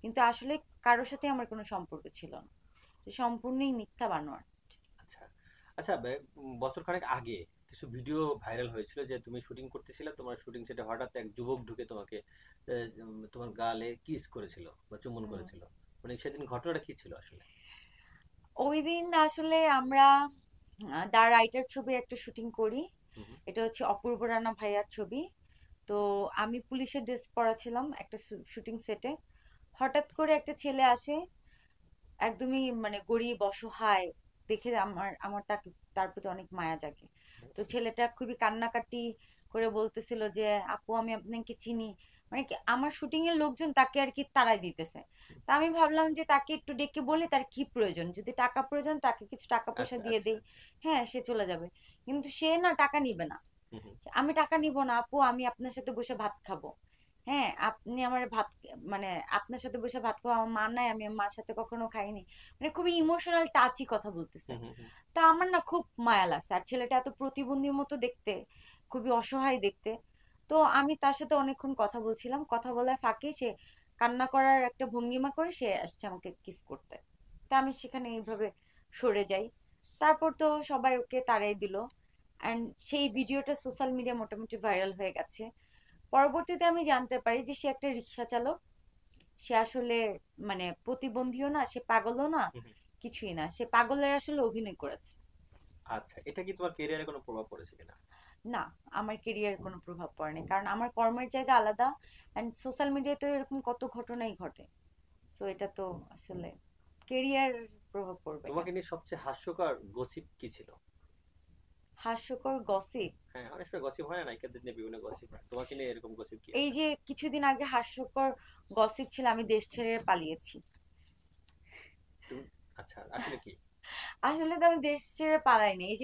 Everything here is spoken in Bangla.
কিন্তু আসলে কারোর সাথে আমার কোনো সম্পর্ক ছিল না। সম্পূর্ণই মিথ্যা বানোয়াট। আচ্ছা আচ্ছা, বছর খানেক আগে কিছু ভিডিও ভাইরাল হয়েছিল যে তুমি শুটিং করতেছিলে, তোমার শুটিং সেটে হঠাৎ এক যুবক ঢুকে তোমাকে তোমার গালে কিস করেছিল বা চুম্বন হুম। করেছিল। মানে সেদিন ঘটনাটা কি ছিল আসলে? ওই দিন আসলে আমরা দ্য রাইটার ছবি একটা শুটিং করি। হুম হুম। এটা হচ্ছে অপূর্ব রানা ভাইয়ার ছবি। তো আমি পুলিশের ড্রেস পরা ছিলাম একটা শুটিং সেটে। হঠাৎ করে একটা ছেলে আসে, একদমই মানে গরিব অসহায়, দেখে আমার আমার তাকে, তার প্রতি অনেক মায়া জাগে। তো ছেলেটা খুবই কান্নাকাটি করে বলতেছিল যে আপু আমি আপনাকে চিনি, মানে কি আমার শুটিং এর লোকজন তাকে আর কি তাড়াই দিতেছে। তা আমি ভাবলাম যে তাকে একটু ডেকে বলি তার কি প্রয়োজন, যদি টাকা প্রয়োজন তাকে কিছু টাকা পয়সা আচ্ছা দিয়ে আচ্ছা দেই। আচ্ছা। হ্যাঁ, সে চলে যাবে। কিন্তু সে না, টাকা নিবে না। হুম হুম। আমি টাকা নিব না আপু, আমি আপনার সাথে বসে ভাত খাবো। হ্যাঁ, আপনি আমার ভাত, মানে আপনার সাথে বসে ভাত খাবো, আমার মা নাই, আমি আমার মার সাথে কখনো খাইনি। মানে খুবই ইমোশনাল টাচি কথা বলতেছে। হুম হুম হুম। তা আমার না খুব মায়া লাগছে, আর ছেলেটা এত প্রতিবন্ধীর মতো দেখতে, খুবই অসহায় দেখতে। তো আমি তার সাথে অনেকক্ষণ কথা বলছিলাম, কথা বলার ফাঁকে সে কান্না করার একটা ভঙ্গিমা করে সে আসছে আমাকে কিস করতে। তা আমি সেখানে এইভাবে সরে যাই। তারপর তো সবাই ওকে তাড়াই দিল। অ্যান্ড সেই ভিডিওটা সোশ্যাল মিডিয়া মোটামুটি ভাইরাল হয়ে গেছে। পরবর্তীতে আমি জানতে পারি যে সে একটা রিক্সা চালক। সে আসলে মানে প্রতিবন্ধীও না, সে পাগলও না, হুম হুম। কিছুই না, সে পাগলের আসলে অভিনয় করেছে। আচ্ছা, এটা কি তোমার ক্যারিয়ারে কোনো প্রভাব পড়েছে কিনা? না, আমার কেরিয়ার কোনো প্রভাব পড়েনি, কারণ আমার কর্মের জায়গা আলাদা। অ্যান্ড সোশ্যাল মিডিয়াতে এরকম কত ঘটনাই ঘটে। সো এটা তো আসলে কেরিয়ার প্রভাব পড়বে তোমাকে কেন? নিয়ে সবচেয়ে হাস্যকর গসিপ কি ছিল? হাস্যকর গসিপ? হ্যাঁ, অনেক সময় গসিপ হয় না, নায়িকাদের নিয়ে বিভিন্ন গসিপ হয়, তোমাকে নিয়ে এরকম গসিপ কি এই আছে? যে কিছুদিন আগে হাস্যকর গসিপ ছিল আমি দেশ ছেড়ে পালিয়েছি। তুমি, আচ্ছা আসলে কি? আসলে তো আমি দেশ ছেড়ে পালাইনি, এই যে